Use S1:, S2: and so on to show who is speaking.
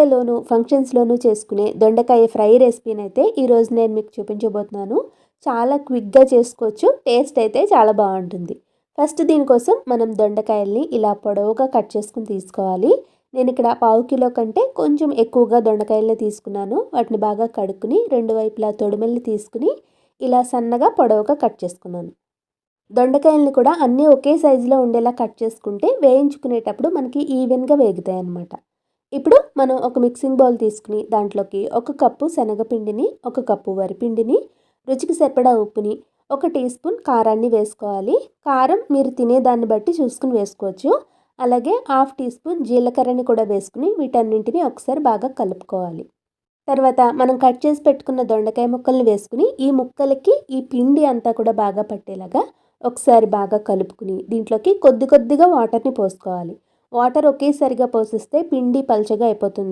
S1: పెళ్ళిళ్ళలోనూ ఫంక్షన్స్లోనూ చేసుకునే దొండకాయ ఫ్రై రెసిపీని అయితే ఈరోజు నేను మీకు చూపించబోతున్నాను. చాలా క్విక్గా చేసుకోవచ్చు, టేస్ట్ అయితే చాలా బాగుంటుంది. ఫస్ట్ దీనికోసం మనం దొండకాయల్ని ఇలా పొడవుగా కట్ చేసుకుని తీసుకోవాలి. నేను ఇక్కడ 1/2 కిలో కంటే కొంచెం ఎక్కువగా దొండకాయల్ని తీసుకున్నాను. వాటిని బాగా కడుక్కుని 2 వైపులా తొడిమెల్ని తీసుకుని ఇలా సన్నగా పొడవుగా కట్ చేసుకున్నాను. దొండకాయల్ని కూడా అన్నీ ఒకే సైజులో ఉండేలా కట్ చేసుకుంటే వేయించుకునేటప్పుడు మనకి ఈవెన్గా వేగుతాయి అన్నమాట. ఇప్పుడు మనం ఒక మిక్సింగ్ బౌల్ తీసుకుని దాంట్లోకి 1 కప్పు శనగపిండిని, 1 కప్పు వరిపిండిని, రుచికి సరిపడా ఉప్పుని, 1 టీ స్పూన్ కారాన్ని వేసుకోవాలి. కారం మీరు తినేదాన్ని బట్టి చూసుకుని వేసుకోవచ్చు. అలాగే 1/2 టీ స్పూన్ జీలకర్రని కూడా వేసుకుని వీటన్నింటినీ ఒకసారి బాగా కలుపుకోవాలి. తర్వాత మనం కట్ చేసి పెట్టుకున్న దొండకాయ ముక్కల్ని వేసుకుని ఈ ముక్కలకి ఈ పిండి అంతా కూడా బాగా పట్టేలాగా ఒకసారి బాగా కలుపుకుని దీంట్లోకి కొద్ది కొద్దిగా వాటర్ని పోసుకోవాలి. వాటర్ ఒకేసారిగా పోసిస్తే పిండి పల్చగా అయిపోతుంది.